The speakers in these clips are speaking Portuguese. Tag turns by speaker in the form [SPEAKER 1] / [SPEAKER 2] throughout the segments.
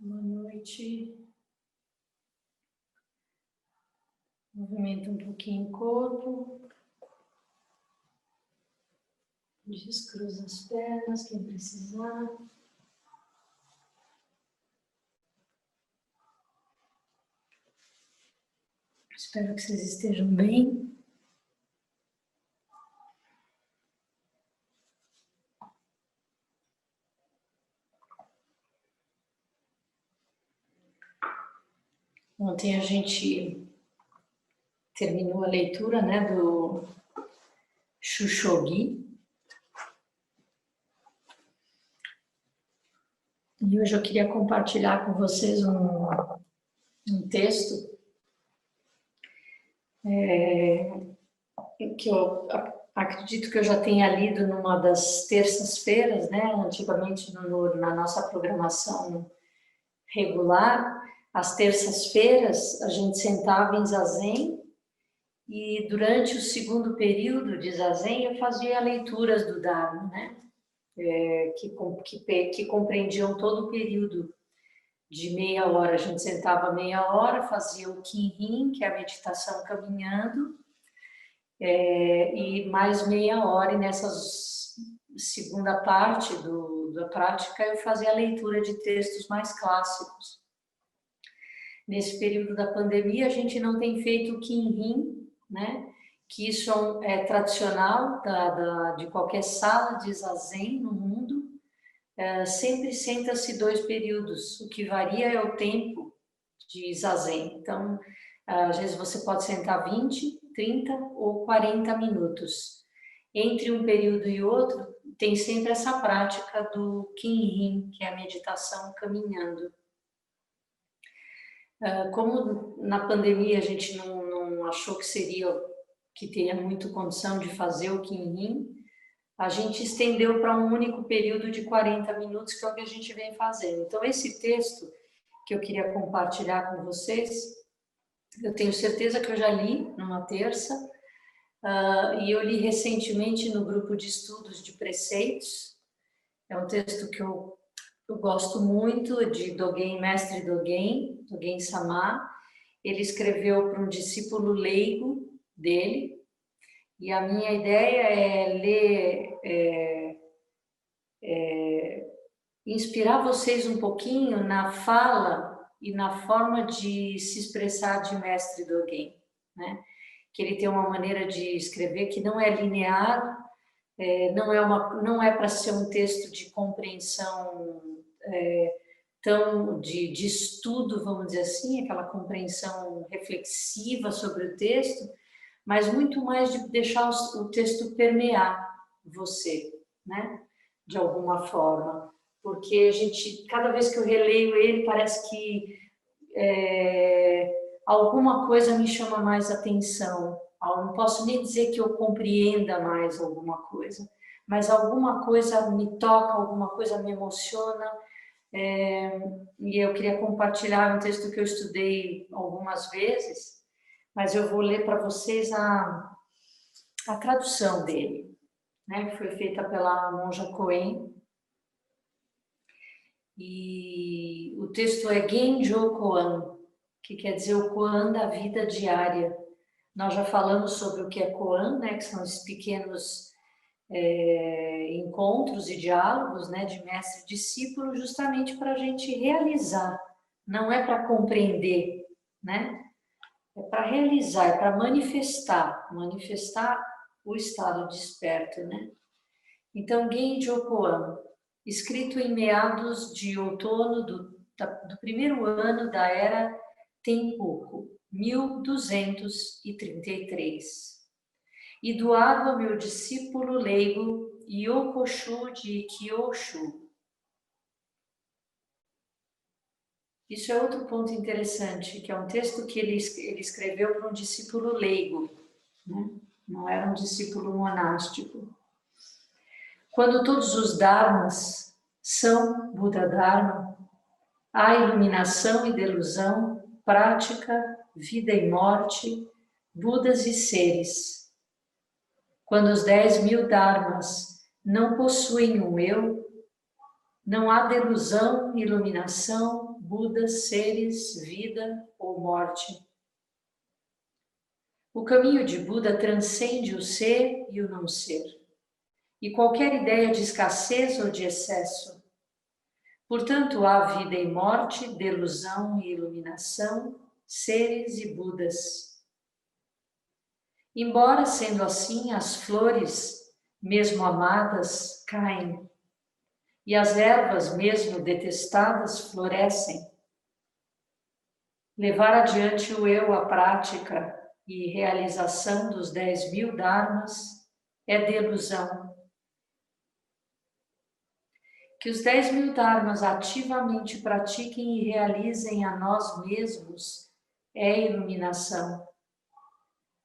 [SPEAKER 1] Boa noite. Movimenta um pouquinho o corpo. Descruza as pernas, quem precisar. Espero que vocês estejam bem. Ontem a gente terminou a leitura, do Shushogi. E hoje eu queria compartilhar com vocês um texto que eu acredito que eu já tenha lido numa das terças-feiras, antigamente na nossa programação regular. Às terças-feiras a gente sentava em zazen e durante o segundo período de zazen eu fazia leituras do Dharma, que compreendiam todo o período de meia hora. A gente sentava meia hora, fazia o Kinhin, que é a meditação caminhando, e mais meia hora, e nessa segunda parte da prática eu fazia a leitura de textos mais clássicos. Nesse período da pandemia a gente não tem feito o Kinhin, que isso é tradicional de qualquer sala de zazen no mundo. Sempre senta-se 2 períodos, o que varia é o tempo de zazen. Então, às vezes você pode sentar 20, 30 ou 40 minutos. Entre um período e outro, tem sempre essa prática do Kinhin, que é a meditação caminhando. Como na pandemia a gente não achou que teria muito condição de fazer o Kinhin, a gente estendeu para um único período de 40 minutos, que é o que a gente vem fazendo. Então, esse texto que eu queria compartilhar com vocês, eu tenho certeza que eu já li numa terça, e eu li recentemente no grupo de estudos de preceitos. É um texto que eu gosto muito, de Dogen, mestre Dogen Sama. Ele escreveu para um discípulo leigo dele, e a minha ideia é ler, inspirar vocês um pouquinho na fala e na forma de se expressar de mestre Dogen, que ele tem uma maneira de escrever que não é linear, não é para ser um texto de compreensão tão de estudo, vamos dizer assim, aquela compreensão reflexiva sobre o texto, mas muito mais de deixar o texto permear você, de alguma forma. Porque cada vez que eu releio ele, parece que alguma coisa me chama mais atenção. Eu não posso nem dizer que eu compreenda mais alguma coisa, mas alguma coisa me toca, alguma coisa me emociona. E eu queria compartilhar um texto que eu estudei algumas vezes, mas eu vou ler para vocês a tradução dele, que foi feita pela monja Coen. E o texto é Genjo Koan, que quer dizer o Koan da vida diária. Nós já falamos sobre o que é Koan, que são esses pequenos encontros e diálogos, de mestre e discípulo, justamente para a gente realizar, não é para compreender, é para realizar, é para manifestar o estado desperto, Então, Genjo Koan, escrito em meados de outono do primeiro ano da era Tenpuku, 1233. E doado ao meu discípulo leigo Yokoshu de Kyoshu. Isso é outro ponto interessante, que é um texto que ele escreveu para um discípulo leigo, não era um discípulo monástico. Quando todos os dharmas são Buda Dharma, há iluminação e delusão, prática, vida e morte, Budas e seres. Quando os 10.000 dharmas não possuem um eu, não há delusão, iluminação, Budas, seres, vida ou morte. O caminho de Buda transcende o ser e o não ser, e qualquer ideia de escassez ou de excesso. Portanto, há vida e morte, delusão e iluminação, seres e Budas. Embora, sendo assim, as flores, mesmo amadas, caem, e as ervas, mesmo detestadas, florescem. Levar adiante o eu à prática e realização dos 10.000 dharmas é delusão. Que os 10.000 dharmas ativamente pratiquem e realizem a nós mesmos é iluminação.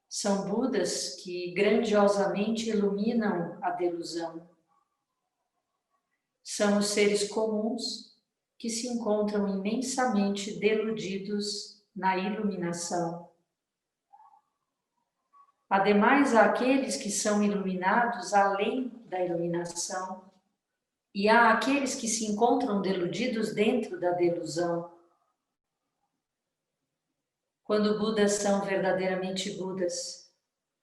[SPEAKER 1] São Budas que grandiosamente iluminam a delusão. São os seres comuns que se encontram imensamente deludidos na iluminação. Ademais, há aqueles que são iluminados além da iluminação, e há aqueles que se encontram deludidos dentro da delusão. Quando Budas são verdadeiramente Budas,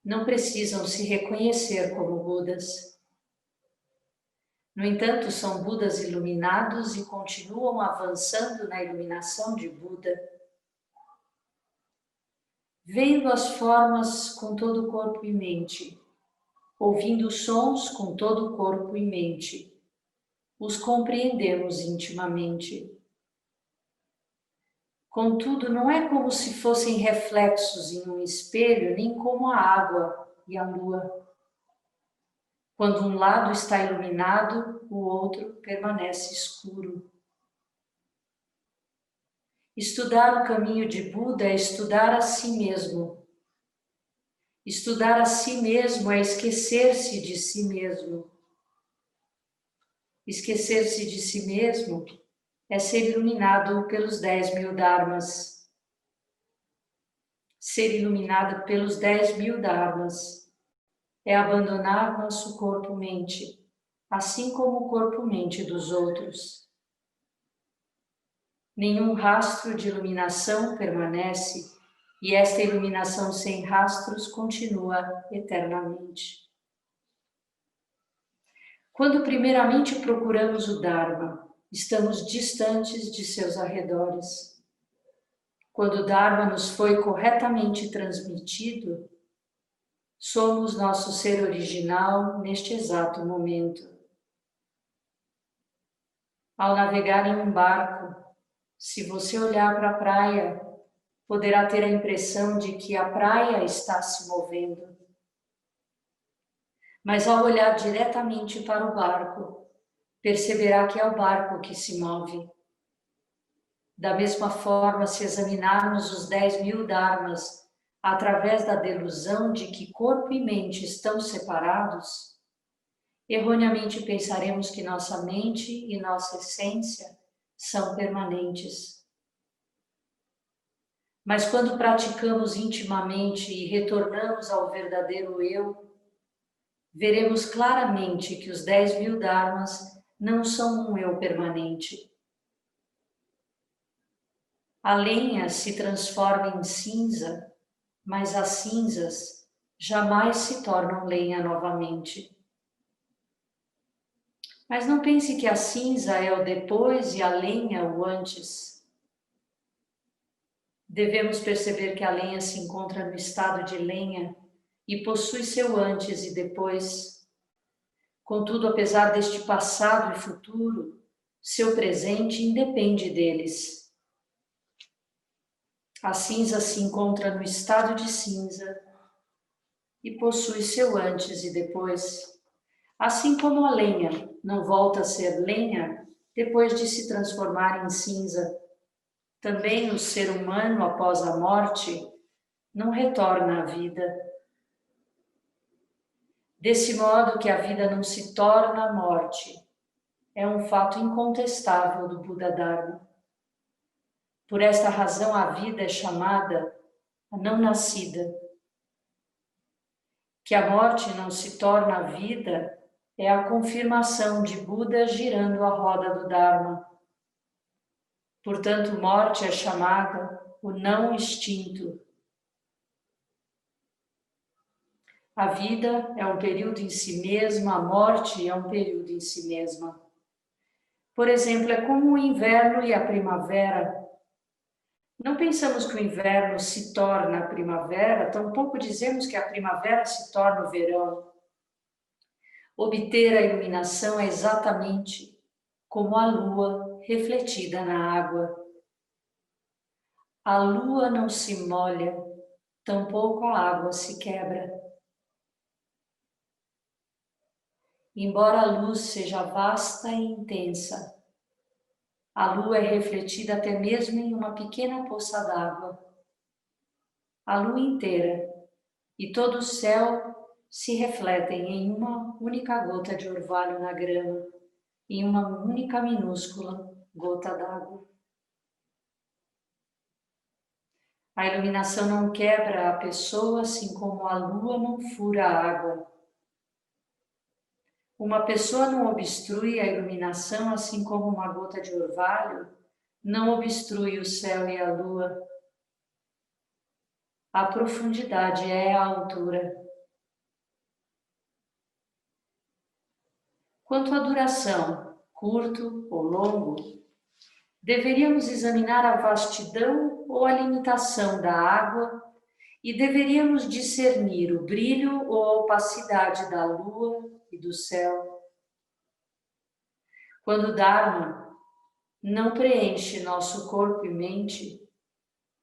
[SPEAKER 1] não precisam se reconhecer como Budas. No entanto, são Budas iluminados e continuam avançando na iluminação de Buda. Vendo as formas com todo o corpo e mente, ouvindo os sons com todo o corpo e mente, os compreendemos intimamente. Contudo, não é como se fossem reflexos em um espelho, nem como a água e a lua. Quando um lado está iluminado, o outro permanece escuro. Estudar o caminho de Buda é estudar a si mesmo. Estudar a si mesmo é esquecer-se de si mesmo. Esquecer-se de si mesmo é ser iluminado pelos 10.000 dharmas. Ser iluminado pelos 10.000 dharmas é abandonar nosso corpo-mente, assim como o corpo-mente dos outros. Nenhum rastro de iluminação permanece, e esta iluminação sem rastros continua eternamente. Quando primeiramente procuramos o Dharma, estamos distantes de seus arredores. Quando o Dharma nos foi corretamente transmitido, somos nosso ser original neste exato momento. Ao navegar em um barco, se você olhar para a praia, poderá ter a impressão de que a praia está se movendo. Mas ao olhar diretamente para o barco, perceberá que é o barco que se move. Da mesma forma, se examinarmos os 10.000 dharmas através da delusão de que corpo e mente estão separados, erroneamente pensaremos que nossa mente e nossa essência são permanentes. Mas quando praticamos intimamente e retornamos ao verdadeiro eu, veremos claramente que os 10.000 dharmas não são um eu permanente. A lenha se transforma em cinza, mas as cinzas jamais se tornam lenha novamente. Mas não pense que a cinza é o depois e a lenha o antes. Devemos perceber que a lenha se encontra no estado de lenha e possui seu antes e depois. Contudo, apesar deste passado e futuro, seu presente independe deles. A cinza se encontra no estado de cinza e possui seu antes e depois. Assim como a lenha não volta a ser lenha depois de se transformar em cinza, também o ser humano, após a morte, não retorna à vida. Desse modo que a vida não se torna a morte, é um fato incontestável do Buda Dharma. Por esta razão, a vida é chamada a não nascida. Que a morte não se torna a vida é a confirmação de Buda girando a roda do Dharma. Portanto, morte é chamada o não extinto. A vida é um período em si mesma, a morte é um período em si mesma. Por exemplo, é como o inverno e a primavera. Não pensamos que o inverno se torna a primavera, tampouco dizemos que a primavera se torna o verão. Obter a iluminação é exatamente como a lua refletida na água. A lua não se molha, tampouco a água se quebra. Embora a luz seja vasta e intensa, a lua é refletida até mesmo em uma pequena poça d'água. A lua inteira e todo o céu se refletem em uma única gota de orvalho na grama, em uma única minúscula gota d'água. A iluminação não quebra a pessoa, assim como a lua não fura a água. Uma pessoa não obstrui a iluminação, assim como uma gota de orvalho não obstrui o céu e a lua. A profundidade é a altura. Quanto à duração, curto ou longo, deveríamos examinar a vastidão ou a limitação da água e deveríamos discernir o brilho ou a opacidade da lua e do céu. Quando o Dharma não preenche nosso corpo e mente,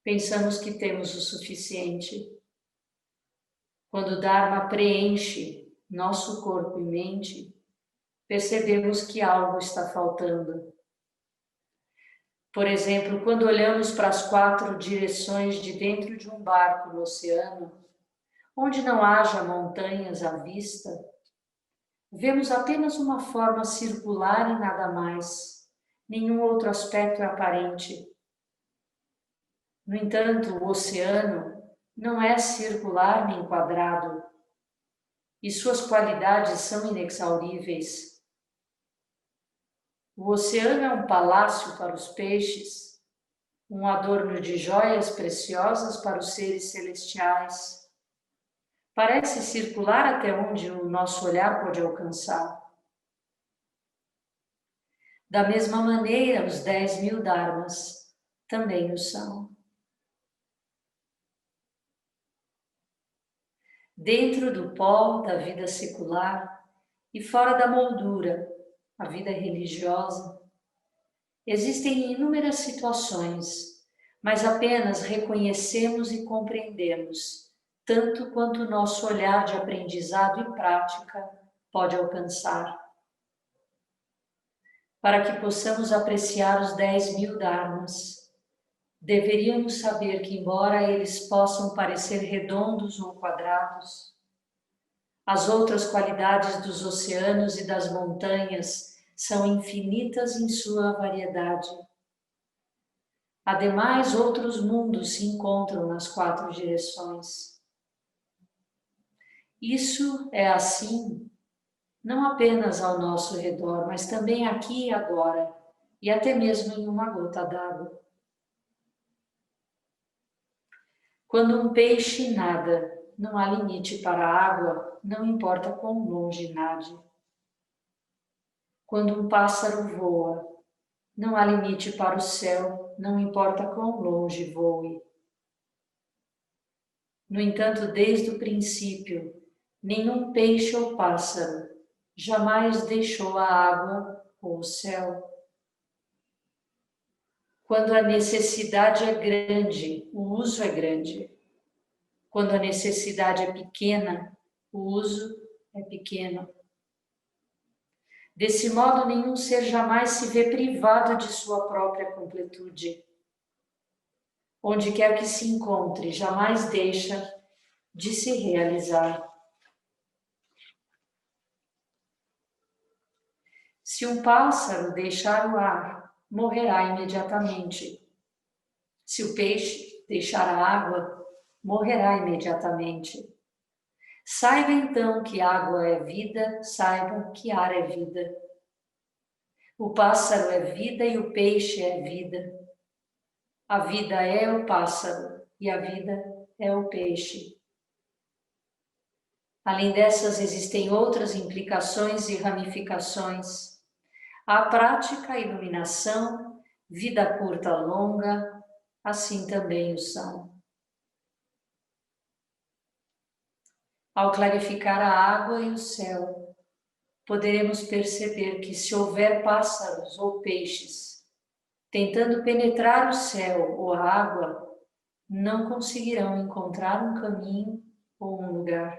[SPEAKER 1] pensamos que temos o suficiente. Quando o Dharma preenche nosso corpo e mente, percebemos que algo está faltando. Por exemplo, quando olhamos para as 4 direções de dentro de um barco no oceano, onde não haja montanhas à vista, vemos apenas uma forma circular e nada mais. Nenhum outro aspecto é aparente. No entanto, o oceano não é circular nem quadrado, e suas qualidades são inexauríveis. O oceano é um palácio para os peixes, um adorno de joias preciosas para os seres celestiais. Parece circular até onde o nosso olhar pode alcançar. Da mesma maneira, os 10.000 dharmas também o são. Dentro do pó da vida secular e fora da moldura, a vida religiosa, existem inúmeras situações, mas apenas reconhecemos e compreendemos, tanto quanto o nosso olhar de aprendizado e prática pode alcançar. Para que possamos apreciar os 10.000 dharmas, deveríamos saber que, embora eles possam parecer redondos ou quadrados, as outras qualidades dos oceanos e das montanhas são infinitas em sua variedade. Ademais, outros mundos se encontram nas 4 direções. Isso é assim, não apenas ao nosso redor, mas também aqui e agora, e até mesmo em uma gota d'água. Quando um peixe nada, não há limite para a água, não importa quão longe nade. Quando um pássaro voa, não há limite para o céu, não importa quão longe voe. No entanto, desde o princípio, nenhum peixe ou pássaro jamais deixou a água ou o céu. Quando a necessidade é grande, o uso é grande. Quando a necessidade é pequena, o uso é pequeno. Desse modo, nenhum ser jamais se vê privado de sua própria completude. Onde quer que se encontre, jamais deixa de se realizar. Se um pássaro deixar o ar, morrerá imediatamente. Se o peixe deixar a água, morrerá imediatamente. Saiba então que água é vida, saiba que ar é vida. O pássaro é vida e o peixe é vida. A vida é o pássaro e a vida é o peixe. Além dessas, existem outras implicações e ramificações. A prática, a iluminação, vida curta, longa, assim também o são. Ao clarificar a água e o céu, poderemos perceber que se houver pássaros ou peixes tentando penetrar o céu ou a água, não conseguirão encontrar um caminho ou um lugar.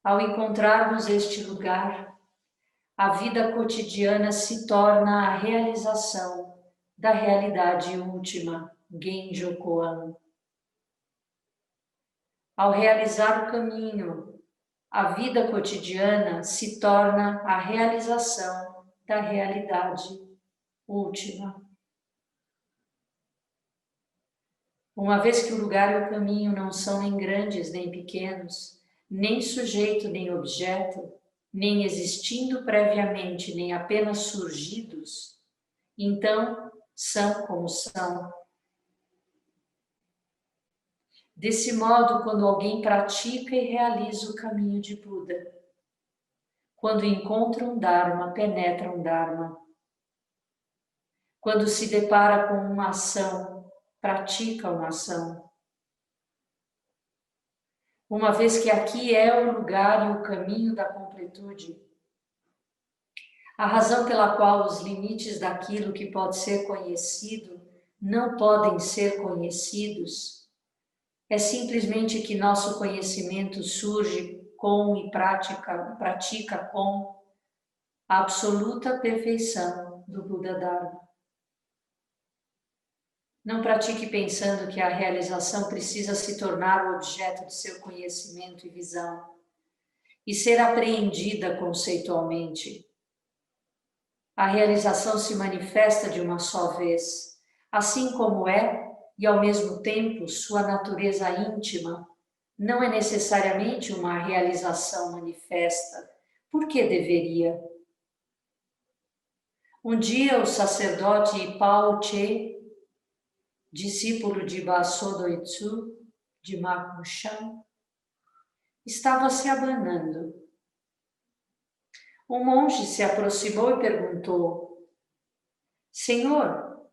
[SPEAKER 1] Ao encontrarmos este lugar, a vida cotidiana se torna a realização da realidade última, Genjo Koan. Ao realizar o caminho, a vida cotidiana se torna a realização da realidade última. Uma vez que o lugar e o caminho não são nem grandes nem pequenos, nem sujeito nem objeto, nem existindo previamente, nem apenas surgidos, então são como são. Desse modo, quando alguém pratica e realiza o caminho de Buda, quando encontra um Dharma, penetra um Dharma. Quando se depara com uma ação, pratica uma ação. Uma vez que aqui é o lugar e o caminho da completude, a razão pela qual os limites daquilo que pode ser conhecido não podem ser conhecidos é simplesmente que nosso conhecimento surge com e pratica com a absoluta perfeição do Buda Dharma. Não pratique pensando que a realização precisa se tornar o objeto de seu conhecimento e visão e ser apreendida conceitualmente. A realização se manifesta de uma só vez, assim como é, e ao mesmo tempo, sua natureza íntima. Não é necessariamente uma realização manifesta. Por que deveria? Um dia o sacerdote Pao Che, discípulo de Baso Doitsu, de Maku Shan, estava se abanando. Um monge se aproximou e perguntou: Senhor,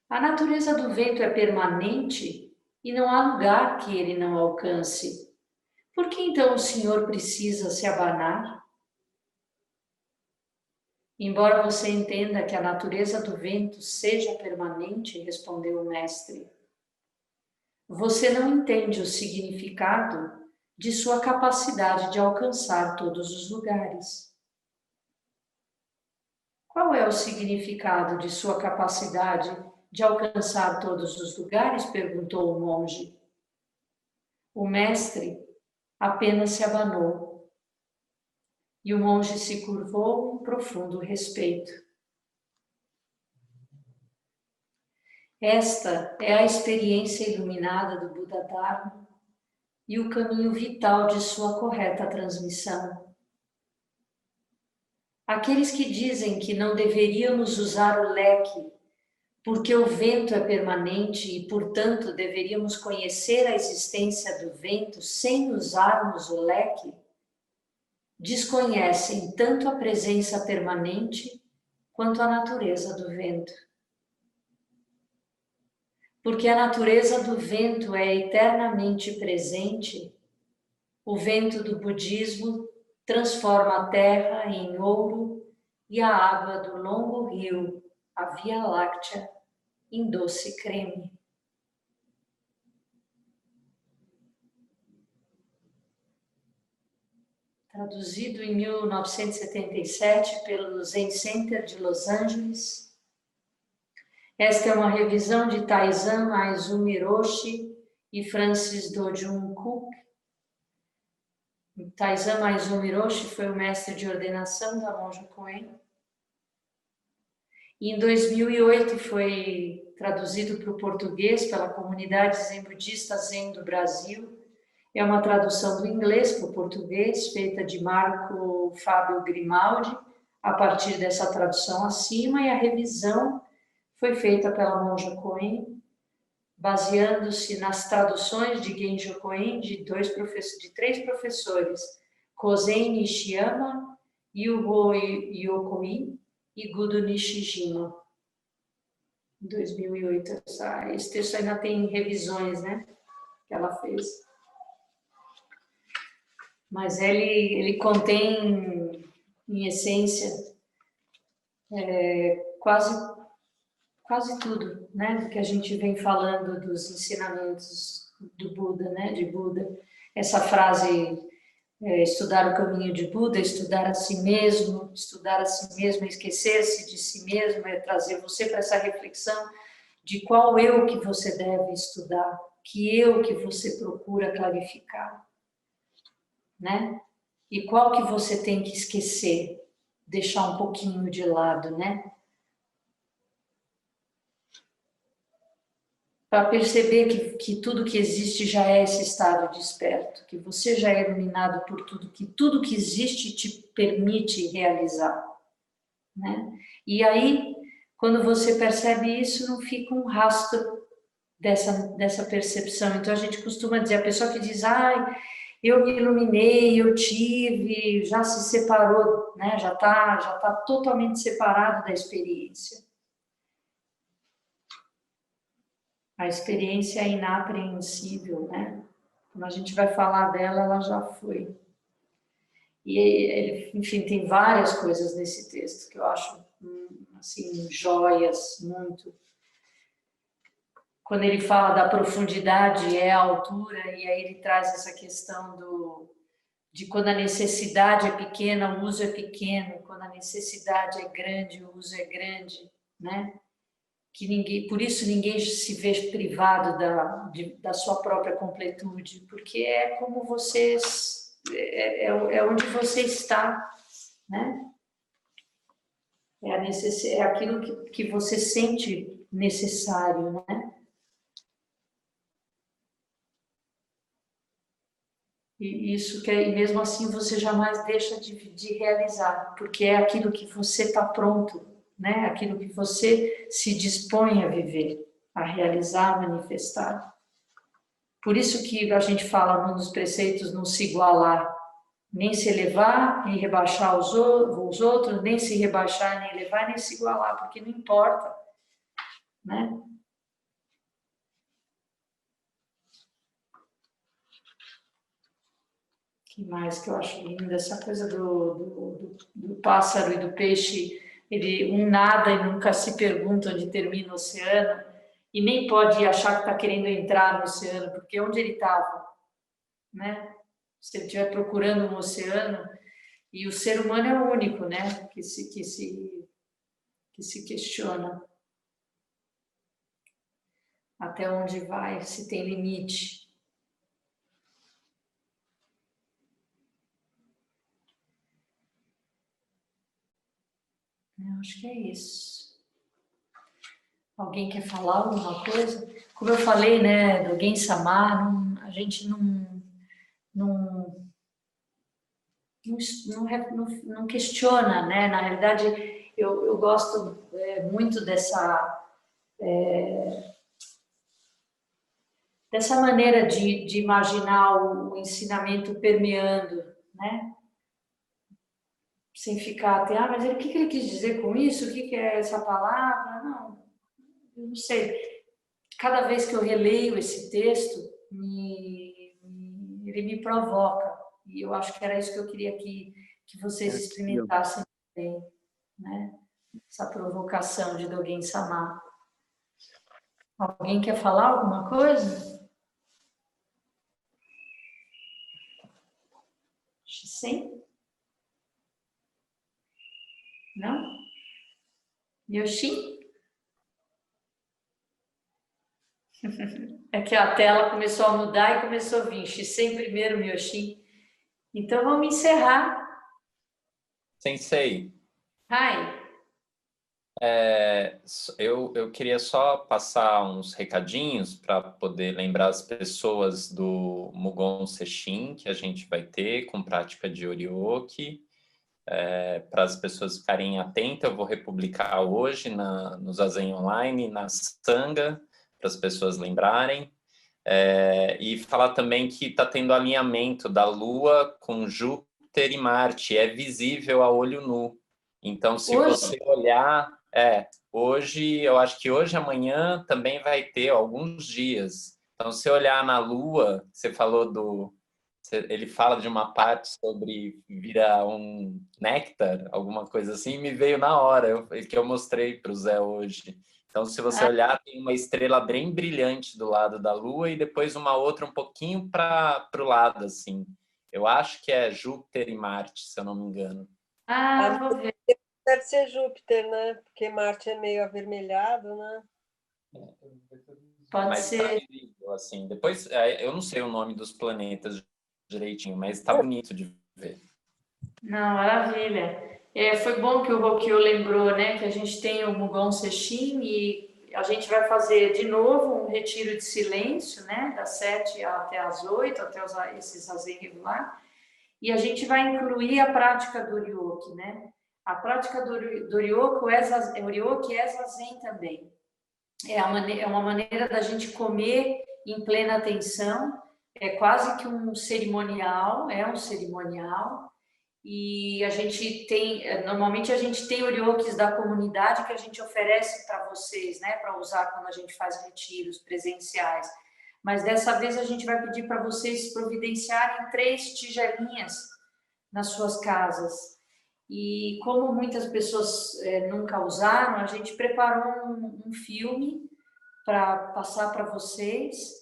[SPEAKER 1] a natureza do vento é permanente e não há lugar que ele não alcance. Por que então o senhor precisa se abanar? Embora você entenda que a natureza do vento seja permanente, respondeu o mestre, você não entende o significado de sua capacidade de alcançar todos os lugares. Qual é o significado de sua capacidade de alcançar todos os lugares? Perguntou o monge. O mestre apenas se abanou e o monge se curvou em profundo respeito. Esta é a experiência iluminada do Buda Dharma e o caminho vital de sua correta transmissão. Aqueles que dizem que não deveríamos usar o leque porque o vento é permanente e, portanto, deveríamos conhecer a existência do vento sem usarmos o leque, desconhecem tanto a presença permanente quanto a natureza do vento. Porque a natureza do vento é eternamente presente, o vento do budismo transforma a terra em ouro e a água do longo rio, a Via Láctea, em doce creme. Traduzido em 1977 pelo Zen Center de Los Angeles. Esta é uma revisão de Taizan Aizumi Hiroshi e Francis Do-Jun Cook. Taizan Aizumi Hiroshi foi o mestre de ordenação da monja Koen. E em 2008 foi traduzido para o português pela comunidade Zen Budista Zen do Brasil. É uma tradução do inglês para o português, feita de Marco Fábio Grimaldi, a partir dessa tradução acima, e a revisão foi feita pela monja Koen, baseando-se nas traduções de Genjo Koen de três professores, Kozen Nishiyama, Yuho Yokoi e Gudo Nishijima. Em 2008. Esse texto ainda tem revisões, né, que ela fez. Mas ele contém, em essência, quase tudo, né, do que a gente vem falando dos ensinamentos do Buda, né, de Buda. Essa frase, estudar o caminho de Buda, estudar a si mesmo é esquecer-se de si mesmo, é trazer você para essa reflexão de qual eu que você deve estudar, que eu que você procura clarificar, né? E qual que você tem que esquecer, deixar um pouquinho de lado, né? Para perceber que tudo que existe já é esse estado desperto, que você já é iluminado por tudo que existe te permite realizar, né? E aí, quando você percebe isso, não fica um rastro dessa percepção. Então, a gente costuma dizer, a pessoa que diz, ai, eu me iluminei, eu tive, já se separou, né? Já tá totalmente separado da experiência. A experiência é inapreensível, né? Quando a gente vai falar dela, ela já foi. E, enfim, tem várias coisas nesse texto que eu acho, assim, joias, muito. Quando ele fala da profundidade, é a altura, e aí ele traz essa questão de quando a necessidade é pequena, o uso é pequeno, quando a necessidade é grande, o uso é grande, né? Por isso ninguém se vê privado da sua própria completude, porque é como vocês, é onde você está, né? É aquilo que você sente necessário, né? E mesmo assim você jamais deixa de realizar, porque é aquilo que você está pronto, né? Aquilo que você se dispõe a viver, a realizar, a manifestar. Por isso que a gente fala num dos preceitos, não se igualar, nem se elevar, nem rebaixar os outros, nem se rebaixar, nem elevar, nem se igualar, porque não importa, né? Que mais que eu acho lindo, essa coisa do pássaro e do peixe, um nada e nunca se pergunta onde termina o oceano, e nem pode achar que está querendo entrar no oceano, porque onde ele estava, né? Se ele estiver procurando um oceano, e o ser humano é o único, né, que se questiona até onde vai, se tem limite. Eu acho que é isso. Alguém quer falar alguma coisa? Como eu falei, né, do Gen-sama, a gente não questiona, né? Na realidade, eu gosto muito dessa maneira de imaginar o ensinamento permeando, né? Sem ficar até, mas o que ele quis dizer com isso? O que é essa palavra? Não, eu não sei. Cada vez que eu releio esse texto, ele me provoca. E eu acho que era isso que eu queria que vocês experimentassem também, né? Essa provocação de Dogen Sama. Alguém quer falar alguma coisa? Sim? Não? Yoshi? É que a tela começou a mudar e começou a vir. Shisen primeiro, Yoshi. Então vamos encerrar.
[SPEAKER 2] Sensei.
[SPEAKER 1] Hi.
[SPEAKER 2] Eu queria só passar uns recadinhos para poder lembrar as pessoas do Mugon Sesshin que a gente vai ter com prática de Orioki. para as pessoas ficarem atentas. Eu vou republicar hoje no Zazen Online, na Sangha, para as pessoas lembrarem. E falar também que está tendo alinhamento da Lua com Júpiter e Marte, é visível a olho nu. Então, se
[SPEAKER 1] Hoje?
[SPEAKER 2] você olhar, hoje, eu acho que hoje, amanhã também vai ter alguns dias. Então, se olhar na Lua, você falou ele fala de uma parte sobre virar um néctar, alguma coisa assim, me veio na hora, que eu mostrei para o Zé hoje. Então, se você olhar, tem uma estrela bem brilhante do lado da Lua e depois uma outra um pouquinho para o lado, assim. Eu acho que é Júpiter e Marte, se eu não me engano.
[SPEAKER 1] Vou ver.
[SPEAKER 3] Deve ser Júpiter, né? Porque Marte é meio avermelhado, né?
[SPEAKER 1] Pode
[SPEAKER 2] Mas
[SPEAKER 1] ser.
[SPEAKER 2] tá visível, assim. Depois, eu não sei o nome dos planetas direitinho, mas está bonito de ver.
[SPEAKER 1] Não, maravilha. Foi bom que o Rokyo lembrou, né, que a gente tem o Mugon Sesshin e a gente vai fazer de novo um retiro de silêncio, né, das 7 até as 8, até esse zazen regular, e a gente vai incluir a prática do Ryoki, né? A prática do Ryoki é zazen também. É uma maneira da gente comer em plena atenção, é quase que um cerimonial, e a gente tem, normalmente a gente tem oriokis da comunidade que a gente oferece para vocês, né, para usar quando a gente faz retiros presenciais. Mas dessa vez a gente vai pedir para vocês providenciarem 3 tigelinhas nas suas casas. E como muitas pessoas nunca usaram, a gente preparou um filme para passar para vocês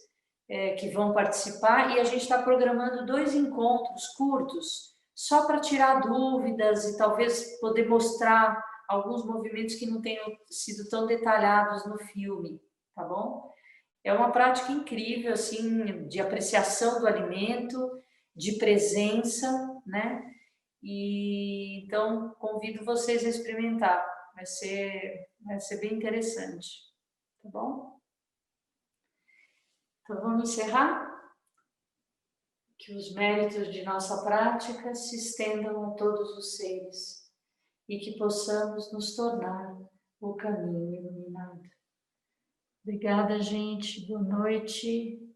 [SPEAKER 1] que vão participar, e a gente está programando 2 encontros curtos, só para tirar dúvidas e talvez poder mostrar alguns movimentos que não tenham sido tão detalhados no filme, tá bom? É uma prática incrível, assim, de apreciação do alimento, de presença, né? E então convido vocês a experimentar, vai ser bem interessante, tá bom? Então vamos encerrar? Que os méritos de nossa prática se estendam a todos os seres e que possamos nos tornar o caminho iluminado. Obrigada, gente. Boa noite.